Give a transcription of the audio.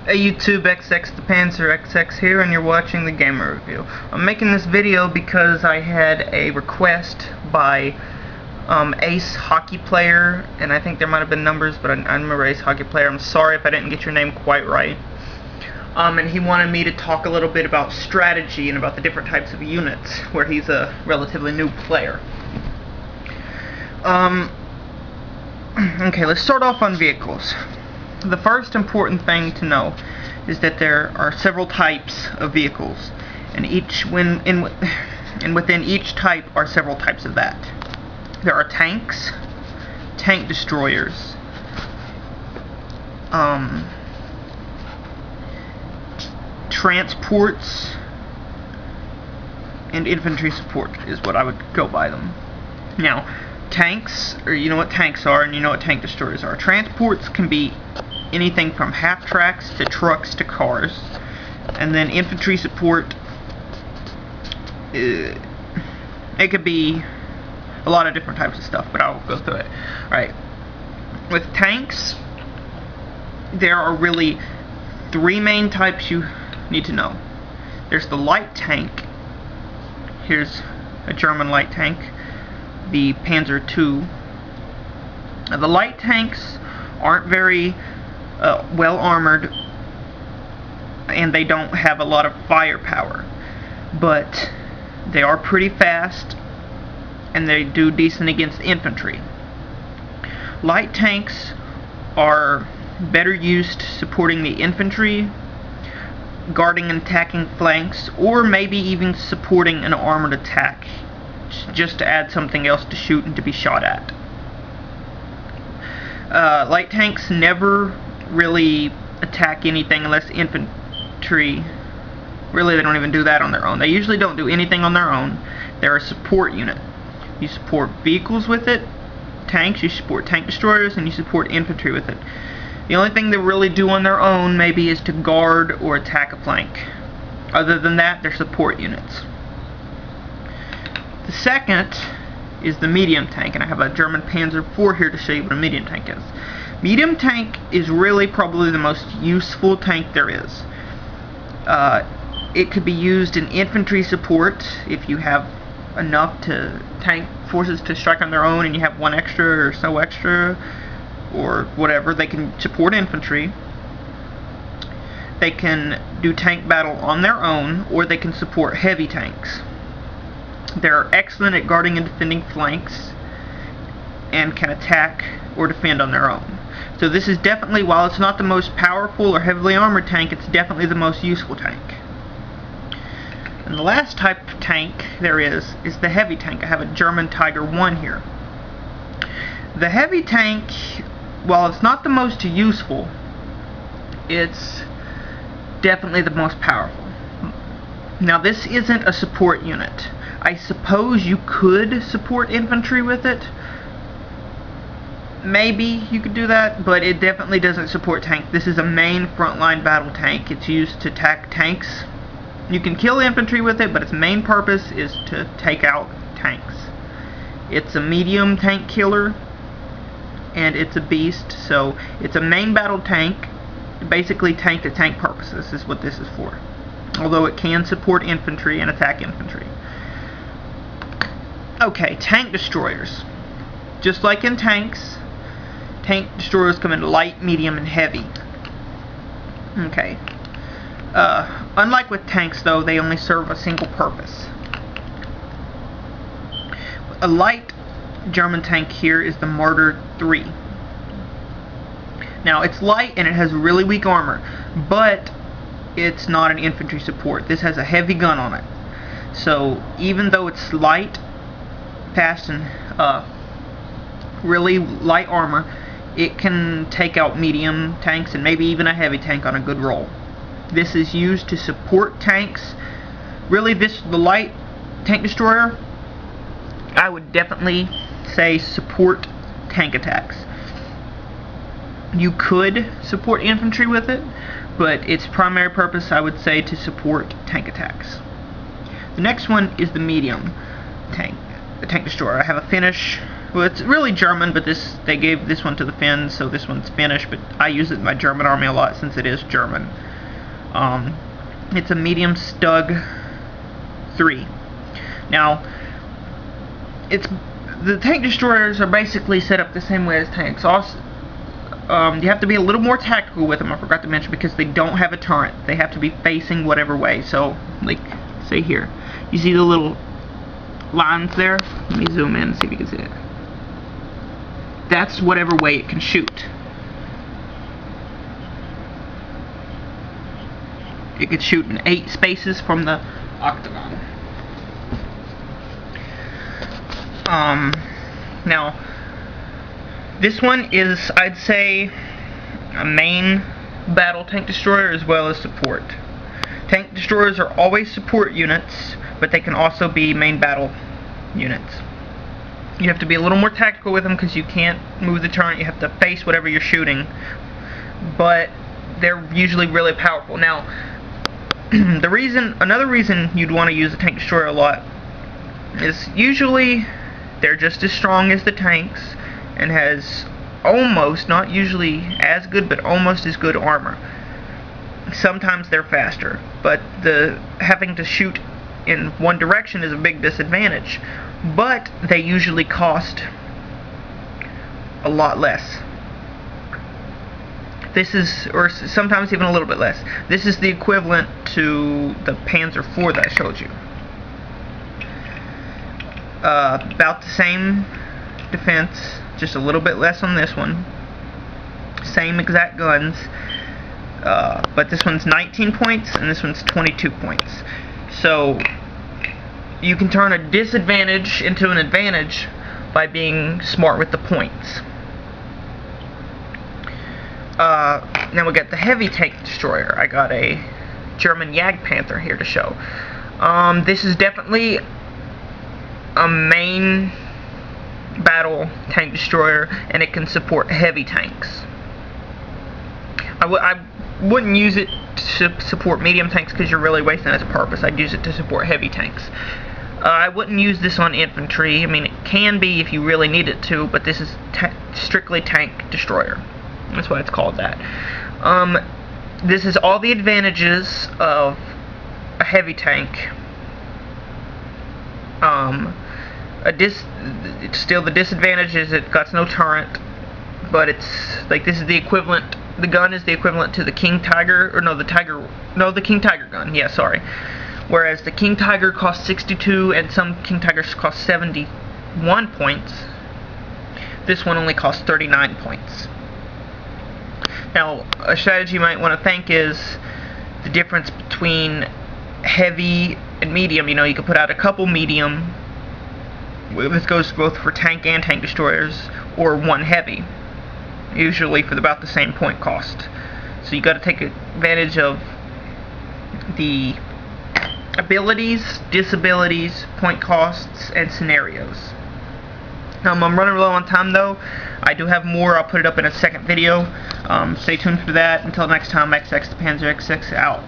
Hey YouTube, XX the Panzer XX here, and you're watching the Gamer Review. I'm making this video because I had a request by Ace Hockey Player, and I think there might have been numbers, but I remember Ace Hockey Player. I'm sorry if I didn't get your name quite right. And he wanted me to talk a little bit about strategy and about the different types of units, where he's a relatively new player. Okay, let's start off on vehicles. The first important thing to know is that there are several types of vehicles, and within each type are several types of that. There are tanks, tank destroyers, transports, and infantry support is what I would go by them. Now, tanks, or you know what tanks are, and you know what tank destroyers are. Transports can be anything from half tracks to trucks to cars, and then infantry support, it could be a lot of different types of stuff, but I'll go through it. Alright, with tanks, there are really three main types you need to know. There's the light tank. Here's a German light tank, the Panzer II. Now, the light tanks aren't very well armored, and they don't have a lot of firepower, but they are pretty fast, and they do decent against infantry. Light tanks are better used supporting the infantry, guarding and attacking flanks, or maybe even supporting an armored attack, just to add something else to shoot and to be shot at. Light tanks never really attack anything unless infantry. Really, they don't even do that on their own. They usually don't do anything on their own. They're a support unit. You support vehicles with it, tanks, you support tank destroyers, and you support infantry with it. The only thing they really do on their own maybe is to guard or attack a flank. Other than that, they're support units. The second is the medium tank, and I have a German Panzer IV here to show you what a medium tank is. Medium tank is really probably the most useful tank there is. It could be used in infantry support if you have enough to tank forces to strike on their own and you have one extra or so extra, or whatever. They can support infantry. They can do tank battle on their own, or they can support heavy tanks. They're excellent at guarding and defending flanks, and can attack or defend on their own. So this is definitely, while it's not the most powerful or heavily armored tank, it's definitely the most useful tank. And the last type of tank there is the heavy tank. I have a German Tiger I here. The heavy tank, while it's not the most useful, it's definitely the most powerful. Now, this isn't a support unit. I suppose you could support infantry with it. Maybe you could do that, but it definitely doesn't support tank. This is a main frontline battle tank. It's used to attack tanks. You can kill infantry with it, but its main purpose is to take out tanks. It's a medium tank killer, and it's a beast, so it's a main battle tank. Basically, tank-to-tank purposes is what this is for. Although it can support infantry and attack infantry. Okay, tank destroyers. Just like in tanks, tank destroyers come in light, medium, and heavy. Okay. Unlike with tanks, though, they only serve a single purpose. A light German tank here is the Marder III. Now, it's light and it has really weak armor, but it's not an infantry support. This has a heavy gun on it. So, even though it's light, fast, and really light armor, it can take out medium tanks and maybe even a heavy tank on a good roll. This is used to support tanks. Really, the light tank destroyer, I would definitely say support tank attacks. You could support infantry with it, but its primary purpose, I would say, to support tank attacks. The next one is the medium tank, the tank destroyer. I have a Finnish Well, it's really German, but they gave this one to the Finns, so this one's Finnish, but I use it in my German army a lot since it is German. It's a medium Stug 3. Now, the tank destroyers are basically set up the same way as tanks. Also, you have to be a little more tactical with them, I forgot to mention, because they don't have a turret. They have to be facing whatever way. So, like, say here. You see the little lines there? Let me zoom in and see if you can see it. That's whatever way it can shoot. It could shoot in 8 spaces from the octagon. Now, this one is, I'd say, a main battle tank destroyer as well as support. Tank destroyers are always support units, but they can also be main battle units. You have to be a little more tactical with them because you can't move the turret. You have to face whatever you're shooting, but they're usually really powerful. Now, another reason you'd want to use a tank destroyer a lot is usually they're just as strong as the tanks and has almost, not usually as good, but almost as good armor. Sometimes they're faster, but having to shoot in one direction is a big disadvantage. But they usually cost a lot less. This is, or sometimes even a little bit less. This is the equivalent to the Panzer IV that I showed you. About the same defense, just a little bit less on this one. Same exact guns, but this one's 19 points and this one's 22 points. So you can turn a disadvantage into an advantage by being smart with the points. Now we got the heavy tank destroyer. I got a German Jagdpanther here to show. This is definitely a main battle tank destroyer, and it can support heavy tanks. I wouldn't use it to support medium tanks because you're really wasting its purpose. I'd use it to support heavy tanks. I wouldn't use this on infantry. I mean, it can be if you really need it to, but this is strictly tank destroyer. That's why it's called that. This is all the advantages of a heavy tank. Still the disadvantage is it got no turret, but it's like this is the equivalent. The gun is the equivalent to the King Tiger, or the King Tiger gun. Yeah, sorry. Whereas the King Tiger costs 62, and some King Tigers cost 71 points. This one only costs 39 points. Now, a strategy you might want to think is the difference between heavy and medium. You know, you can put out a couple medium. This goes both for tank and tank destroyers, or one heavy, usually for about the same point cost. So you got to take advantage of the abilities, disabilities, point costs, and scenarios. I'm running low on time though. I do have more. I'll put it up in a second video. Stay tuned for that. Until next time, XX the Panzer XX out.